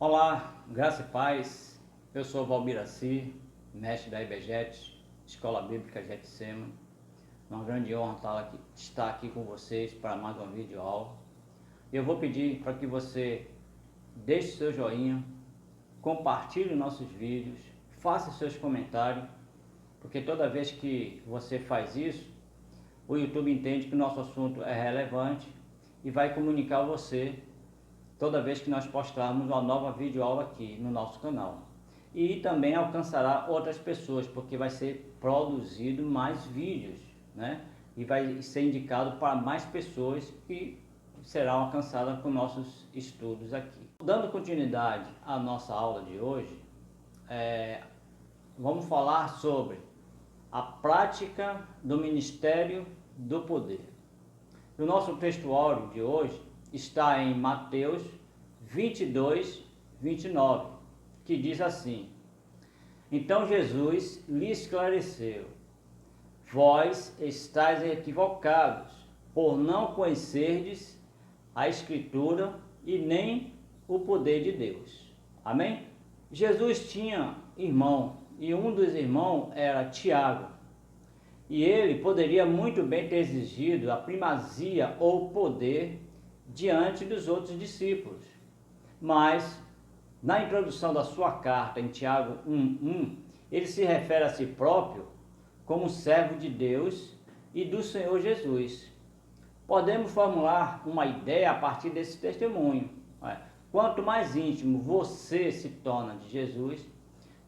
Olá, graça e paz. Eu sou Valbiraci, mestre da IBGET, Escola Bíblica Getsema. Uma grande honra estar aqui com vocês para mais uma videoaula. Eu vou pedir para que você deixe seu joinha, compartilhe nossos vídeos, faça seus comentários, porque toda vez que você faz isso, o YouTube entende que o nosso assunto é relevante e vai comunicar a você toda vez que nós postarmos uma nova videoaula aqui no nosso canal. E também alcançará outras pessoas, porque vai ser produzido mais vídeos, né? E vai ser indicado para mais pessoas que serão alcançadas com nossos estudos aqui. Dando continuidade à nossa aula de hoje, vamos falar sobre a prática do ministério do poder. O nosso textuário de hoje está em Mateus 22, 29, que diz assim: Então Jesus lhe esclareceu: Vós estáis equivocados, por não conhecerdes a Escritura e nem o poder de Deus. Amém? Jesus tinha irmão, e um dos irmãos era Tiago. E ele poderia muito bem ter exigido a primazia ou poder diante dos outros discípulos. Mas, na introdução da sua carta, em Tiago 1:1, ele se refere a si próprio como servo de Deus e do Senhor Jesus. Podemos formular uma ideia a partir desse testemunho. Quanto mais íntimo você se torna de Jesus,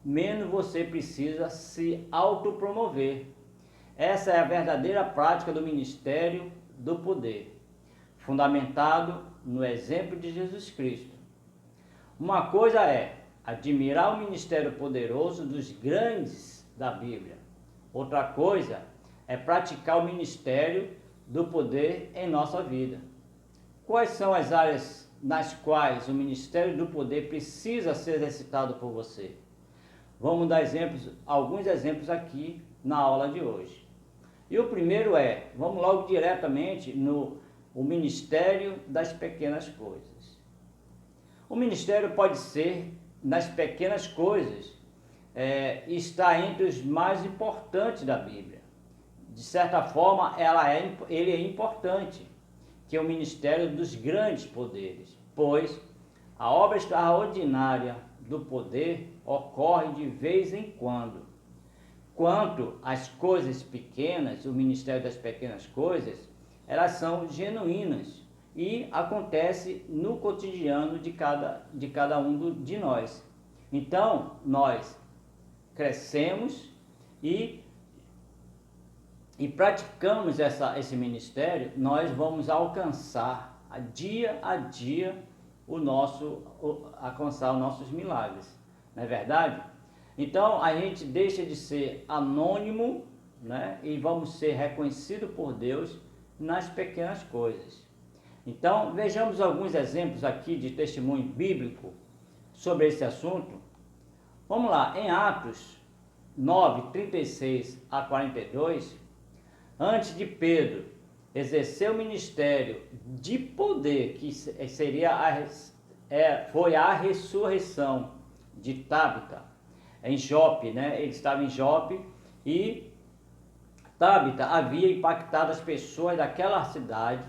menos você precisa se autopromover. Essa é a verdadeira prática do ministério do poder, fundamentado no exemplo de Jesus Cristo. Uma coisa é admirar o ministério poderoso dos grandes da Bíblia. Outra coisa é praticar o ministério do poder em nossa vida. Quais são as áreas nas quais o ministério do poder precisa ser exercitado por você? Vamos dar alguns exemplos aqui na aula de hoje. E o primeiro vamos logo diretamente no ministério das pequenas coisas. O ministério pode ser nas pequenas coisas, está entre os mais importantes da Bíblia. De certa forma, ele é importante, que é o ministério dos grandes poderes, pois a obra extraordinária do poder ocorre de vez em quando. Quanto às coisas pequenas, o ministério das pequenas coisas, elas são genuínas e acontece no cotidiano de cada um de nós. Então, nós crescemos e praticamos esse ministério, nós vamos alcançar dia a dia alcançar os nossos milagres, não é verdade? Então a gente deixa de ser anônimo, né? E vamos ser reconhecidos por Deus nas pequenas coisas. Então vejamos alguns exemplos aqui de testemunho bíblico sobre esse assunto. Vamos lá, em Atos 9, 36 a 42, antes de Pedro exercer o ministério de poder, que foi a ressurreição de Tabita, em Jope, né? Ele estava em Jope e Tabita havia impactado as pessoas daquela cidade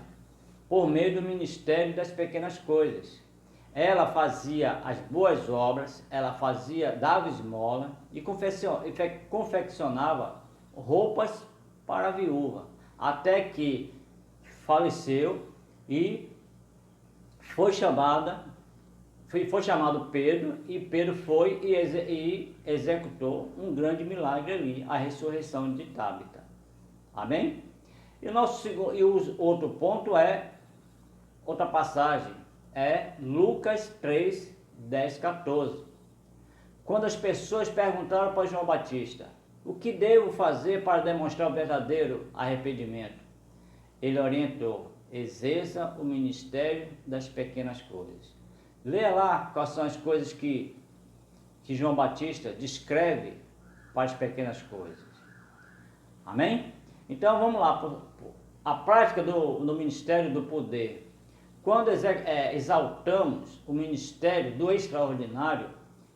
por meio do ministério das pequenas coisas. Ela fazia as boas obras, dava esmola e confeccionava roupas para a viúva, até que faleceu e foi chamado Pedro, e Pedro foi e executou um grande milagre ali, a ressurreição de Tabita. Amém? E o outro ponto outra passagem, Lucas 3, 10, 14. Quando as pessoas perguntaram para João Batista: o que devo fazer para demonstrar o verdadeiro arrependimento? Ele orientou: exerça o ministério das pequenas coisas. Leia lá quais são as coisas que João Batista descreve para as pequenas coisas. Amém? Então vamos lá, a prática do ministério do poder. quando exaltamos o ministério do extraordinário,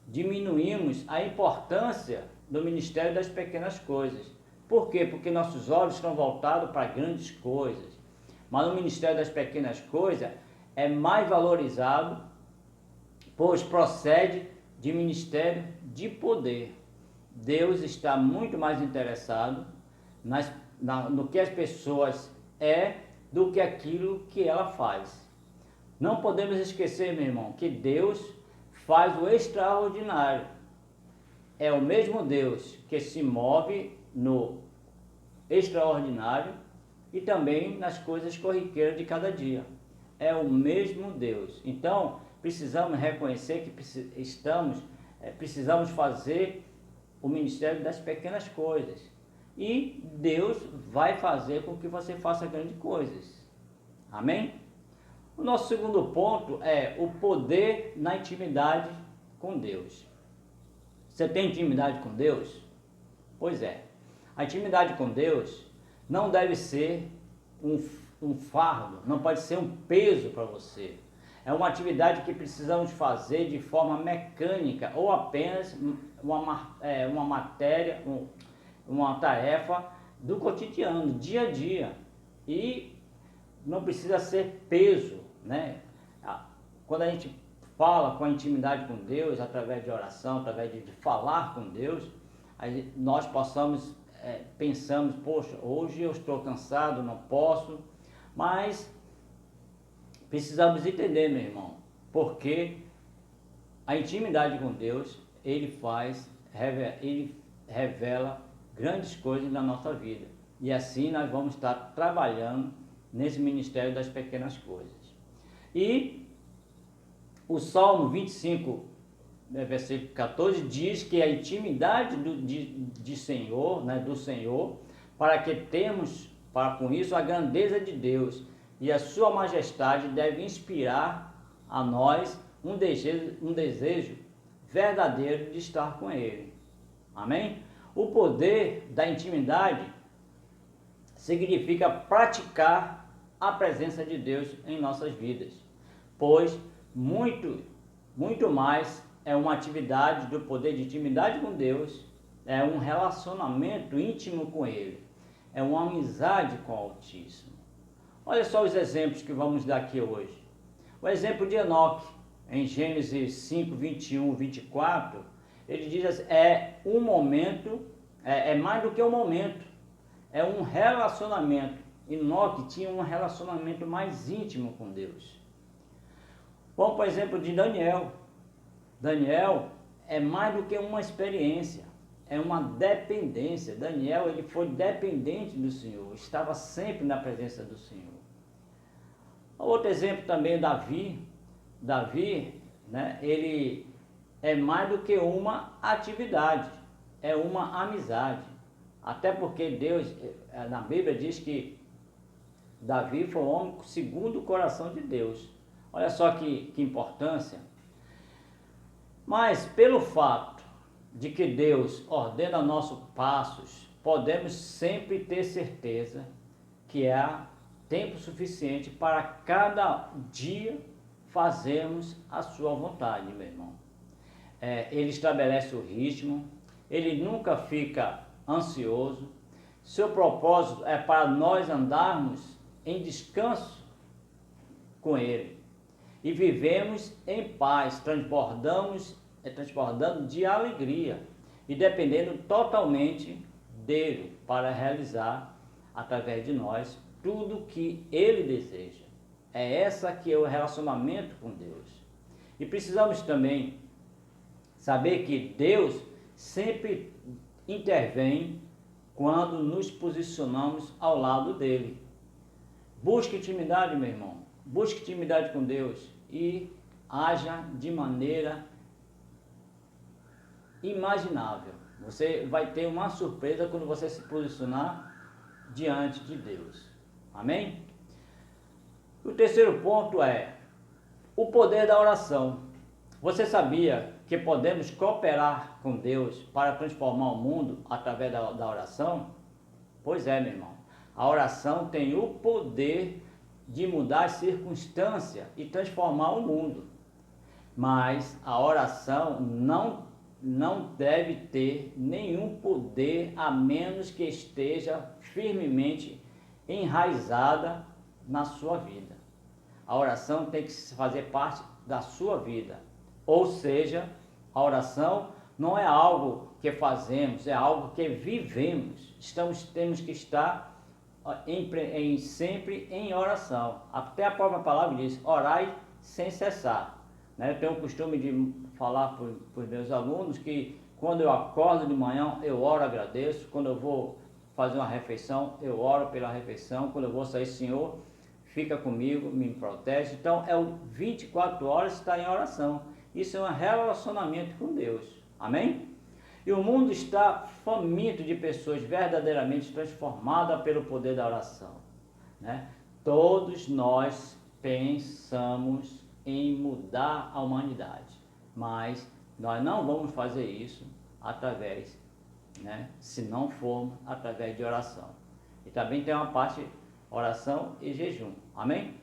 diminuímos a importância do ministério das pequenas coisas. Por quê? Porque nossos olhos estão voltados para grandes coisas. Mas o ministério das pequenas coisas é mais valorizado, pois procede de ministério de poder. Deus está muito mais interessado no que as pessoas do que aquilo que ela faz. Não podemos esquecer, meu irmão, que Deus faz o extraordinário. É o mesmo Deus que se move no extraordinário e também nas coisas corriqueiras de cada dia. É o mesmo Deus. Então, precisamos reconhecer que precisamos fazer o ministério das pequenas coisas. E Deus vai fazer com que você faça grandes coisas. Amém? O nosso segundo ponto é o poder na intimidade com Deus. Você tem intimidade com Deus? Pois é. A intimidade com Deus não deve ser um fardo, não pode ser um peso para você. É uma atividade que precisamos fazer de forma mecânica ou apenas uma matéria, uma tarefa do cotidiano, dia a dia. E não precisa ser peso, né? Quando a gente fala com a intimidade com Deus, através de oração, através de falar com Deus, nós pensamos, poxa, hoje eu estou cansado, não posso, mas precisamos entender, meu irmão, porque a intimidade com Deus, ele revela grandes coisas na nossa vida. E assim nós vamos estar trabalhando nesse ministério das pequenas coisas. E o Salmo 25, versículo 14, diz que a intimidade do Senhor, para que temos, com isso, a grandeza de Deus e a sua majestade deve inspirar a nós um desejo verdadeiro de estar com Ele. Amém? O poder da intimidade significa praticar a presença de Deus em nossas vidas, pois muito mais é uma atividade do poder de intimidade com Deus, é um relacionamento íntimo com Ele, é uma amizade com o Altíssimo. Olha só os exemplos que vamos dar aqui hoje. O exemplo de Enoque, em Gênesis 5, 21, 24, ele diz assim, é mais do que um momento, é um relacionamento. Enoque tinha um relacionamento mais íntimo com Deus. Vamos para o exemplo de Daniel. Daniel é mais do que uma experiência, é uma dependência. Daniel, ele foi dependente do Senhor, estava sempre na presença do Senhor. Outro exemplo também, Davi, né, ele é mais do que uma atividade, é uma amizade. Até porque Deus, na Bíblia diz que Davi foi um homem segundo o coração de Deus. Olha só que importância. Mas pelo fato de que Deus ordena nossos passos, podemos sempre ter certeza que há tempo suficiente para cada dia fazermos a sua vontade, meu irmão. Ele estabelece o ritmo, ele nunca fica ansioso. Seu propósito é para nós andarmos em descanso com Ele e vivemos em paz, transbordando de alegria e dependendo totalmente dele para realizar através de nós tudo que Ele deseja. Essa que é o relacionamento com Deus. E precisamos também saber que Deus sempre intervém quando nos posicionamos ao lado dele. Busque intimidade, meu irmão. Busque intimidade com Deus e haja de maneira imaginável. Você vai ter uma surpresa quando você se posicionar diante de Deus. Amém? O terceiro ponto é o poder da oração. Você sabia que podemos cooperar com Deus para transformar o mundo através da oração? Pois é, meu irmão. A oração tem o poder de mudar as circunstâncias e transformar o mundo. Mas a oração não deve ter nenhum poder a menos que esteja firmemente enraizada na sua vida. A oração tem que fazer parte da sua vida. Ou seja, a oração não é algo que fazemos, é algo que vivemos. Temos que estar sempre em oração. Até a própria palavra diz, orai sem cessar. Eu tenho o costume de falar para os meus alunos que quando eu acordo de manhã, eu oro, agradeço. Quando eu vou fazer uma refeição, eu oro pela refeição. Quando eu vou sair, Senhor, fica comigo, me protege. Então, 24 horas está em oração. Isso é um relacionamento com Deus. Amém? E o mundo está faminto de pessoas verdadeiramente transformadas pelo poder da oração. Todos nós pensamos em mudar a humanidade, mas nós não vamos fazer isso através, se não formos através de oração. E também tem uma parte oração e jejum, amém?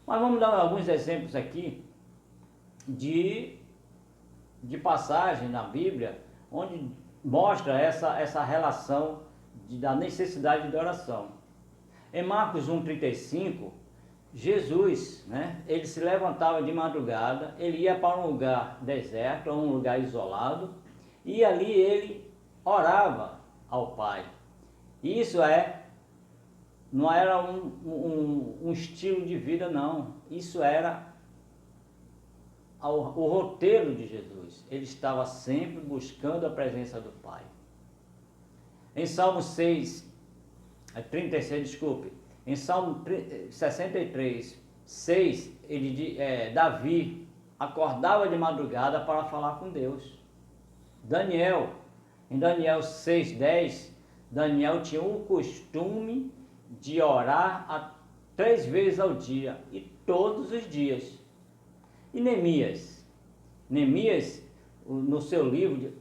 Mas vamos dar alguns exemplos aqui de passagem na Bíblia, onde mostra essa relação da necessidade de oração. Em Marcos 1,35, Jesus, ele se levantava de madrugada, ele ia para um lugar deserto, um lugar isolado, e ali ele orava ao Pai. Isso não era um estilo de vida, não. Isso era o roteiro de Jesus. Ele estava sempre buscando a presença do Pai. Em Salmo 63, 6, Davi acordava de madrugada para falar com Deus. Em Daniel 6:10, Daniel tinha o costume de orar 3 vezes ao dia, e todos os dias. E Neemias, no seu livro,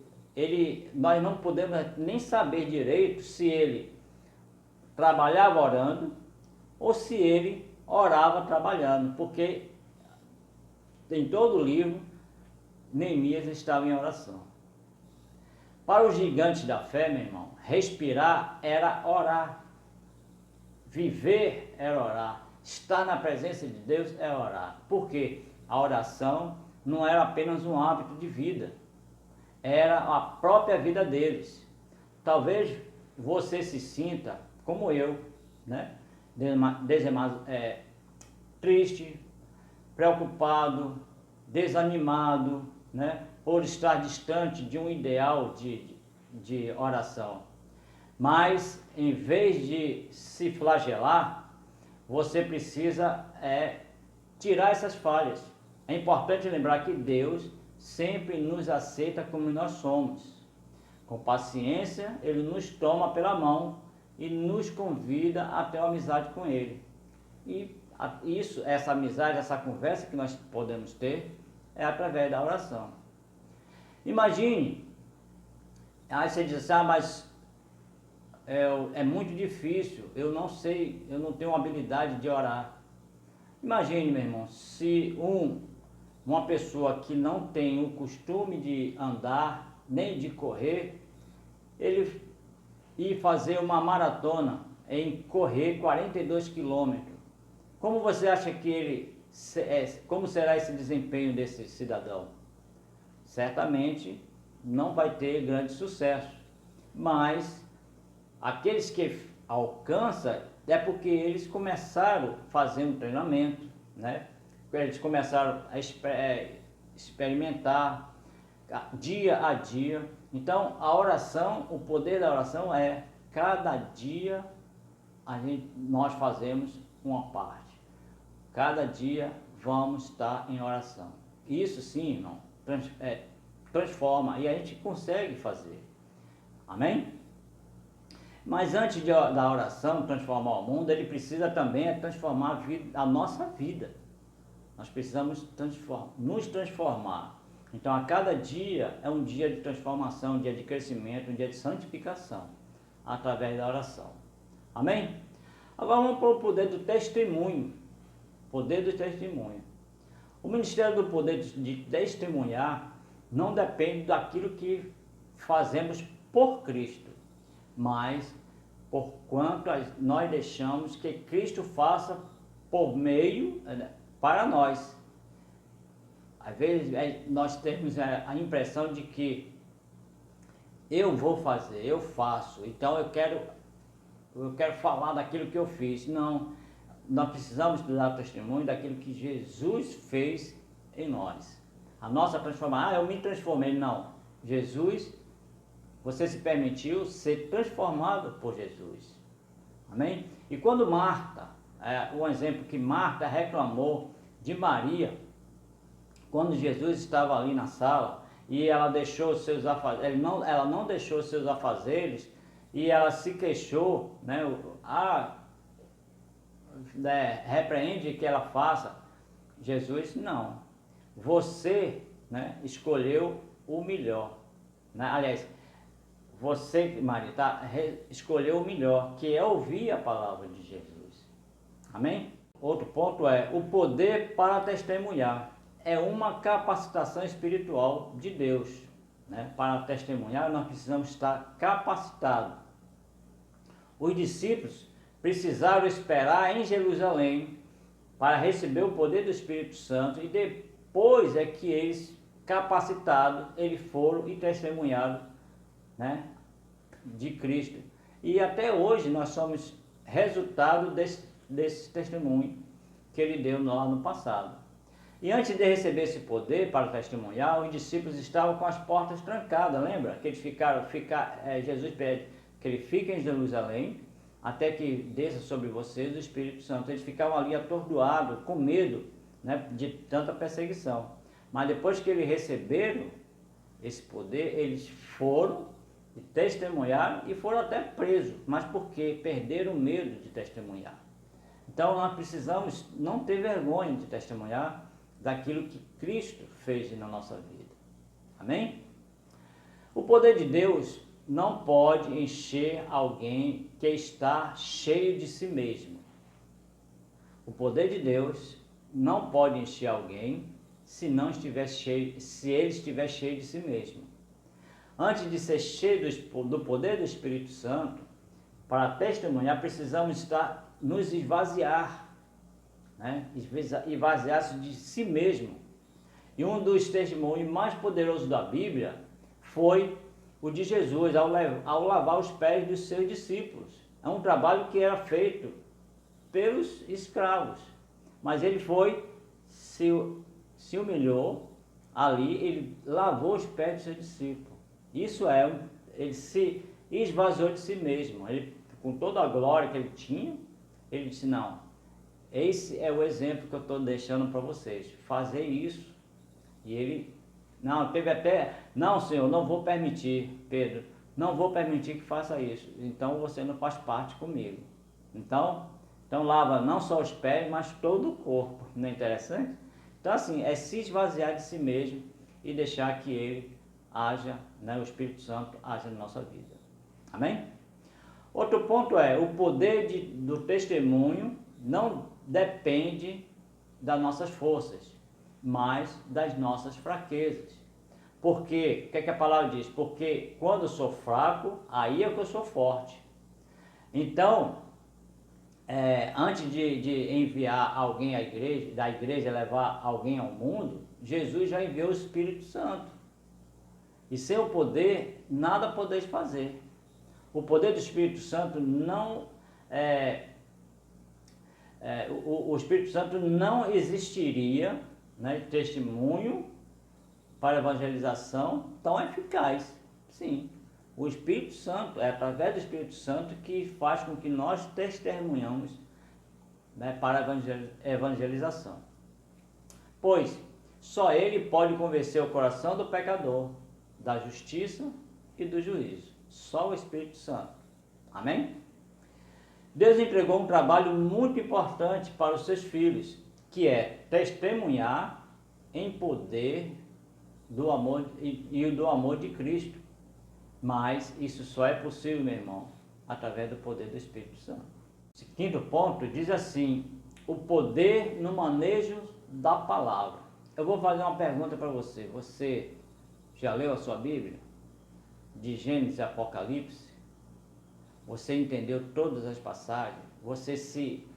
nós não podemos nem saber direito se ele trabalhava orando ou se ele orava trabalhando, porque em todo o livro Neemias estava em oração. Para os gigantes da fé, meu irmão, respirar era orar, viver era orar, estar na presença de Deus é orar. Por quê? A oração não era apenas um hábito de vida, era a própria vida deles. Talvez você se sinta como eu, triste, preocupado, desanimado, por estar distante de um ideal de oração. Mas, em vez de se flagelar, você precisa tirar essas falhas. É importante lembrar que Deus sempre nos aceita como nós somos. Com paciência, Ele nos toma pela mão e nos convida a ter uma amizade com Ele. E essa amizade, essa conversa que nós podemos ter é através da oração. Imagine, aí você diz assim, mas é muito difícil, eu não sei, eu não tenho habilidade de orar. Imagine, meu irmão, se uma pessoa que não tem o costume de andar, nem de correr, ele ir fazer uma maratona em correr 42 quilômetros. Como você acha que como será esse desempenho desse cidadão? Certamente não vai ter grande sucesso, mas aqueles que alcançam é porque eles começaram fazendo treinamento, Eles começaram a experimentar dia a dia. Então a oração, o poder da oração cada dia nós fazemos uma parte. Cada dia vamos estar em oração. Isso sim, irmão, transforma, e a gente consegue fazer. Amém? Mas antes da oração transformar o mundo, ele precisa também transformar a nossa vida. Nós precisamos nos transformar. Então a cada dia é um dia de transformação, um dia de crescimento, um dia de santificação, através da oração. Amém? Agora vamos para o poder do testemunho. poder do testemunho. O ministério do poder de testemunhar não depende daquilo que fazemos por Cristo, mas por quanto nós deixamos que Cristo faça por meio para nós. Às vezes nós temos a impressão de que eu vou fazer, eu faço, então eu quero falar daquilo que eu fiz. Não, nós precisamos dar testemunho daquilo que Jesus fez em nós. A nossa transformação, eu me transformei. Não, Jesus, você se permitiu ser transformado por Jesus. Amém? E quando Marta, um exemplo que Marta reclamou de Maria, quando Jesus estava ali na sala e ela deixou seus afazeres, ela não deixou seus afazeres e ela se queixou, né? Repreende que ela faça. Jesus, não. Você, né, escolheu o melhor. Né? Aliás, você, Maria, escolheu o melhor, que é ouvir a palavra de Jesus. Amém? Outro ponto é o poder para testemunhar. É uma capacitação espiritual de Deus. Né? Para testemunhar, nós precisamos estar capacitados. Os discípulos precisaram esperar em Jerusalém para receber o poder do Espírito Santo, e depois é que eles, capacitados, eles foram e testemunharam, né, de Cristo. E até hoje nós somos resultado desse testemunho que ele deu lá no passado. E antes de receber esse poder para testemunhar, os discípulos estavam com as portas trancadas, lembra? Que eles Jesus pede que ele fique em Jerusalém, até que desça sobre vocês o Espírito Santo. Eles ficavam ali atordoados, com medo, né, de tanta perseguição. Mas depois que eles receberam esse poder, eles foram e testemunharam e foram até presos. Mas por quê? Perderam o medo de testemunhar. Então nós precisamos não ter vergonha de testemunhar daquilo que Cristo fez na nossa vida. Amém? O poder de Deus não pode encher alguém que está cheio de si mesmo. O poder de Deus não pode encher alguém se ele estiver cheio de si mesmo. Antes de ser cheio do poder do Espírito Santo, para testemunhar, precisamos nos esvaziar, né? Esvaziar-se de si mesmo. E um dos testemunhos mais poderosos da Bíblia foi o de Jesus, ao lavar os pés dos seus discípulos. É um trabalho que era feito pelos escravos, mas ele se humilhou ali, ele lavou os pés dos seus discípulos. Isso ele se esvaziou de si mesmo. Ele, com toda a glória que ele tinha, ele disse, não, esse é o exemplo que eu estou deixando para vocês, fazer isso. E ele, não, Senhor, não vou permitir, Pedro, não vou permitir que faça isso, então você não faz parte comigo. Então lava não só os pés, mas todo o corpo. Não é interessante? Então assim, é se esvaziar de si mesmo e deixar que ele haja, né, o Espírito Santo haja na nossa vida. Amém? Outro ponto é, o poder do testemunho não depende das nossas forças, mas das nossas fraquezas. Porque, o que é que a palavra diz? Porque quando eu sou fraco, aí é que eu sou forte. Então, antes de enviar alguém à igreja, da igreja levar alguém ao mundo, Jesus já enviou o Espírito Santo. E sem o poder, nada podeis fazer. O poder do Espírito Santo o Espírito Santo não existiria, né, testemunho para evangelização tão eficaz. Sim, o Espírito Santo, é através do Espírito Santo que faz com que nós testemunhamos, né, para evangelização. Pois só Ele pode convencer o coração do pecador da justiça e do juízo. Só o Espírito Santo. Amém? Deus entregou um trabalho muito importante para os seus filhos, que é testemunhar em poder do amor e do amor de Cristo. Mas isso só é possível, meu irmão, através do poder do Espírito Santo. Esse quinto ponto diz assim: o poder no manejo da palavra. Eu vou fazer uma pergunta para você. Você já leu a sua Bíblia? De Gênesis a Apocalipse? Você entendeu todas as passagens? Você se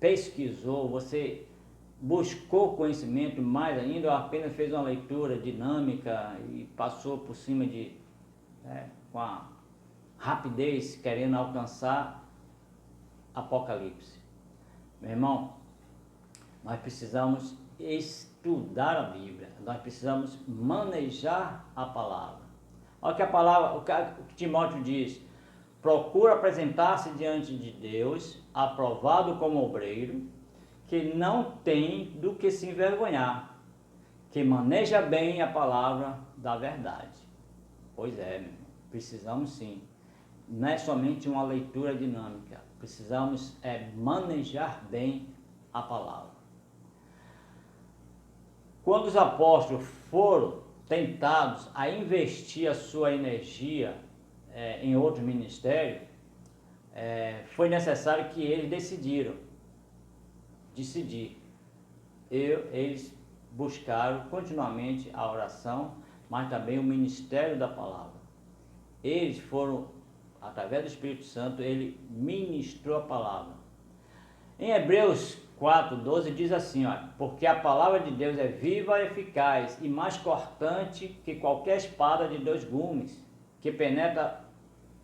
pesquisou? Você buscou conhecimento mais ainda ou apenas fez uma leitura dinâmica e passou por cima com a rapidez, querendo alcançar Apocalipse? Meu irmão, nós precisamos estudar a Bíblia, nós precisamos manejar a palavra. Olha que a palavra, o que Timóteo diz: procura apresentar-se diante de Deus, aprovado como obreiro, que não tem do que se envergonhar, que maneja bem a palavra da verdade. Pois é, meu irmão, precisamos sim. Não é somente uma leitura dinâmica, precisamos manejar bem a palavra. Quando os apóstolos foram tentados a investir a sua energia em outro ministério, foi necessário que eles eles buscaram continuamente a oração, mas também o ministério da palavra. Eles foram, através do Espírito Santo, ele ministrou a palavra. Em Hebreus 4:12 diz assim, ó: porque a palavra de Deus é viva e eficaz e mais cortante que qualquer espada de 2 gumes, que penetra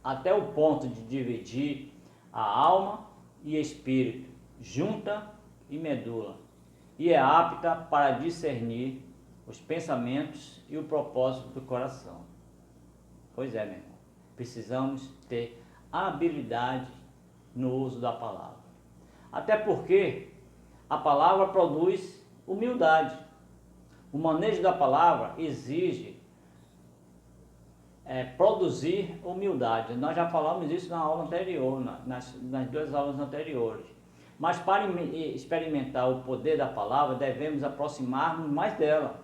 até o ponto de dividir a alma e espírito, junta e medula, e é apta para discernir os pensamentos e o propósito do coração. Pois é, meu irmão, precisamos ter habilidade no uso da palavra. Até porque a palavra produz humildade. O manejo da palavra exige produzir humildade. Nós já falamos isso na aula anterior, nas 2 aulas anteriores. Mas para experimentar o poder da palavra, devemos aproximar-nos mais dela,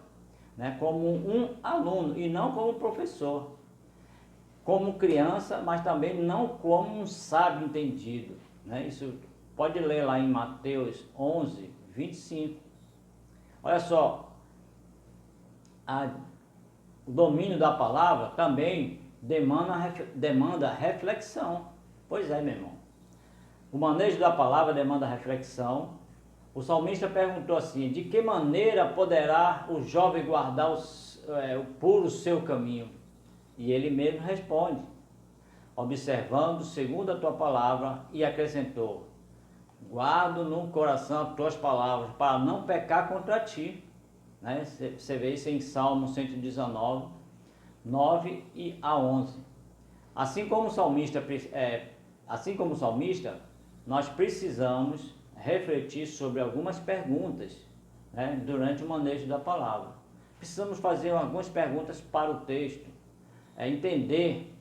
né, como um aluno e não como professor. Como criança, mas também não como um sábio entendido, né? Isso pode ler lá em Mateus 11:25. Olha só, o domínio da palavra também demanda reflexão. Pois é, meu irmão. O manejo da palavra demanda reflexão. O salmista perguntou assim: de que maneira poderá o jovem guardar o puro seu caminho? E ele mesmo responde: observando segundo a tua palavra, e acrescentou: guardo no coração as tuas palavras, para não pecar contra ti. Né? Você vê isso em Salmo 119, 9 e a 11. Assim como o salmista, nós precisamos refletir sobre algumas perguntas, né, durante o manejo da palavra. Precisamos fazer algumas perguntas para o texto, entender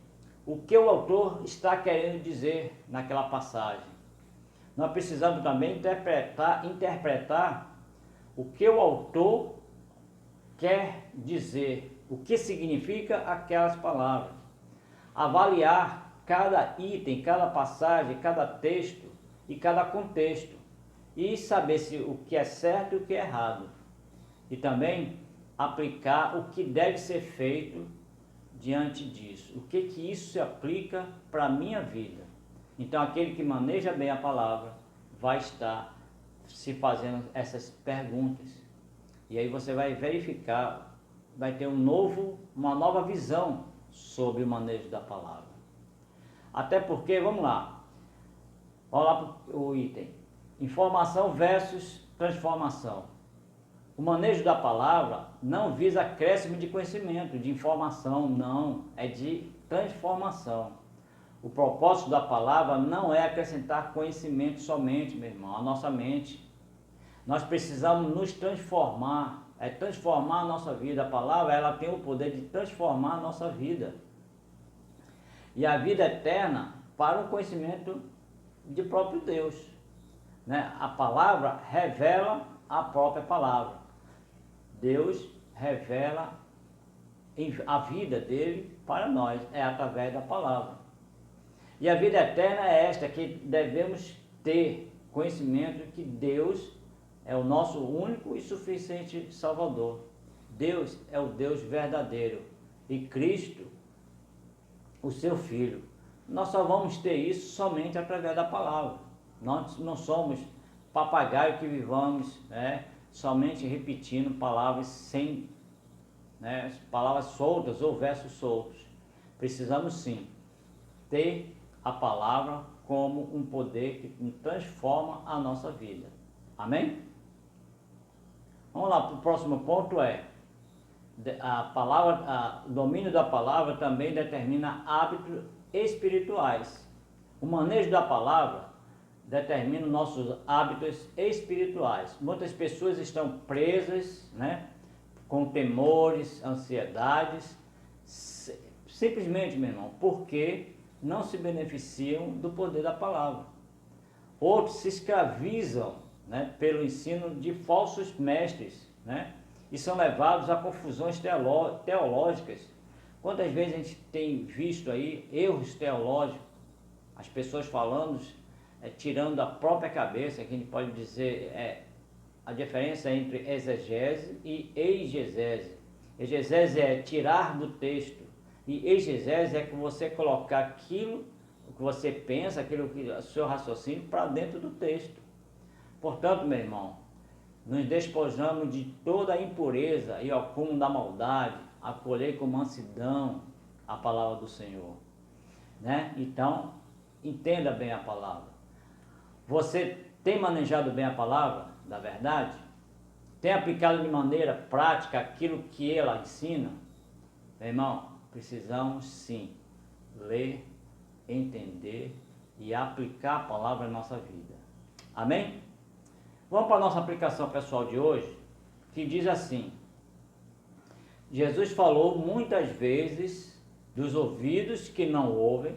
o que o autor está querendo dizer naquela passagem. Nós precisamos também interpretar o que o autor quer dizer, o que significa aquelas palavras. Avaliar cada item, cada passagem, cada texto e cada contexto, e saber se o que é certo e o que é errado. E também aplicar o que deve ser feito diante disso. O que isso se aplica para a minha vida. Então aquele que maneja bem a palavra vai estar se fazendo essas perguntas. E aí você vai verificar, vai ter uma nova visão sobre o manejo da palavra. Até porque, vamos lá para o item: informação versus transformação. O manejo da palavra não visa acréscimo de conhecimento, de informação, não, é de transformação. O propósito da palavra não é acrescentar conhecimento somente, meu irmão, a nossa mente. Nós precisamos nos transformar, transformar a nossa vida. A palavra, ela tem o poder de transformar a nossa vida. E a vida eterna para o conhecimento de próprio Deus, né? A palavra revela a própria palavra. Deus revela a vida dele para nós, através da palavra. E a vida eterna é esta que devemos ter conhecimento que Deus é o nosso único e suficiente Salvador. Deus é o Deus verdadeiro e Cristo, o seu Filho. Nós só vamos ter isso somente através da palavra. Nós não somos papagaio que vivamos somente repetindo palavras sem, palavras soltas ou versos soltos. Precisamos sim ter a palavra como um poder que transforma a nossa vida. Amém? Vamos lá, para o próximo ponto a palavra, o domínio da palavra também determina hábitos espirituais. O manejo da palavra determina nossos hábitos espirituais. Muitas pessoas estão presas, com temores, ansiedades, simplesmente, meu irmão, porque não se beneficiam do poder da palavra. Outros se escravizam, pelo ensino de falsos mestres, e são levados a confusões teológicas. Quantas vezes a gente tem visto aí erros teológicos, as pessoas falando, tirando da própria cabeça, que a gente pode dizer a diferença entre exegese e exegese. Exegese é tirar do texto, e exegese é que você colocar aquilo que você pensa, aquilo que o seu raciocínio para dentro do texto. Portanto, meu irmão, nos despojamos de toda a impureza e ao cúmulo da maldade, acolher com mansidão a palavra do Senhor. Então, entenda bem a palavra. Você tem manejado bem a palavra da verdade? Tem aplicado de maneira prática aquilo que ela ensina? Meu irmão, precisamos sim ler, entender e aplicar a palavra na nossa vida. Amém? Vamos para a nossa aplicação pessoal de hoje, que diz assim: Jesus falou muitas vezes dos ouvidos que não ouvem,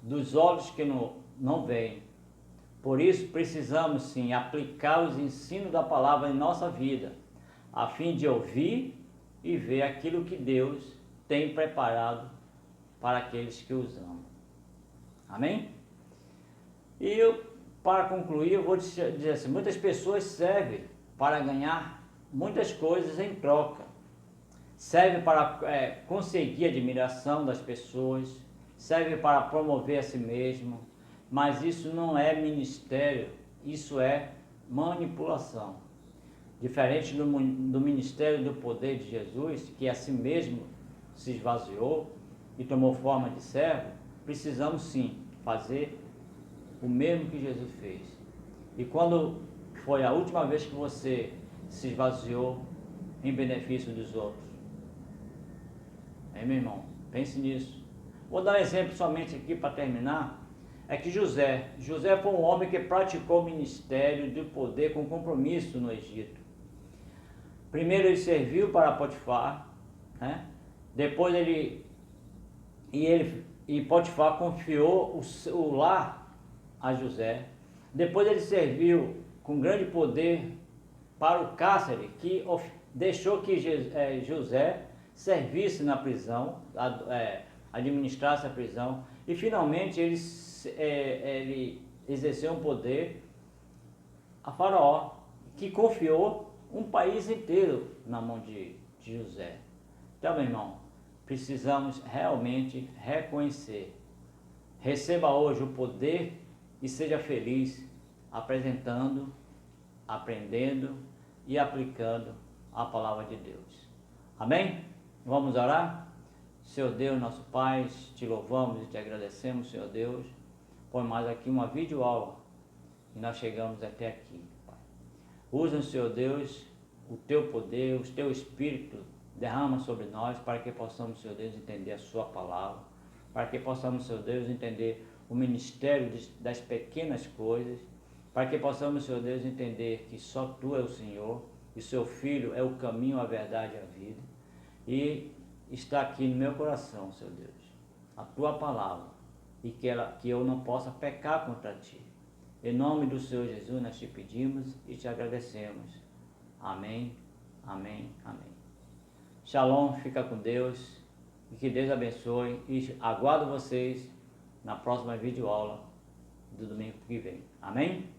dos olhos que não veem. Por isso precisamos sim aplicar os ensinos da palavra em nossa vida, a fim de ouvir e ver aquilo que Deus tem preparado para aqueles que os amam. Amém? E para concluir, eu vou dizer assim: muitas pessoas servem para ganhar muitas coisas em troca. Serve para conseguir a admiração das pessoas, serve para promover a si mesmo, mas isso não é ministério, isso é manipulação. Diferente do ministério do poder de Jesus, que a si mesmo se esvaziou e tomou forma de servo, precisamos sim fazer o mesmo que Jesus fez. E quando foi a última vez que você se esvaziou em benefício dos outros? Meu irmão, pense nisso. Vou dar um exemplo somente aqui para terminar. É que José foi um homem que praticou o ministério do poder com compromisso no Egito. Primeiro ele serviu para Potifar, depois Potifar confiou o lar a José. Depois ele serviu com grande poder para o cárcere, que deixou que José servisse na prisão, administrasse a prisão, e finalmente ele exerceu um poder a Faraó, que confiou um país inteiro na mão de José. Então, meu irmão, precisamos realmente reconhecer. Receba hoje o poder e seja feliz apresentando, aprendendo e aplicando a palavra de Deus. Amém? Vamos orar? Senhor Deus, nosso Pai, te louvamos e te agradecemos, Senhor Deus, por mais aqui uma videoaula e nós chegamos até aqui, Pai. Usa, Senhor Deus, o teu poder, o teu Espírito derrama sobre nós para que possamos, Senhor Deus, entender a sua palavra, para que possamos, Senhor Deus, entender o ministério das pequenas coisas, para que possamos, Senhor Deus, entender que só Tu é o Senhor e Seu Filho é o caminho, a verdade e a vida. E está aqui no meu coração, Senhor Deus, a Tua palavra, e que eu não possa pecar contra Ti. Em nome do Senhor Jesus nós te pedimos e te agradecemos. Amém, amém, amém. Shalom, fica com Deus e que Deus abençoe e aguardo vocês na próxima videoaula do domingo que vem. Amém?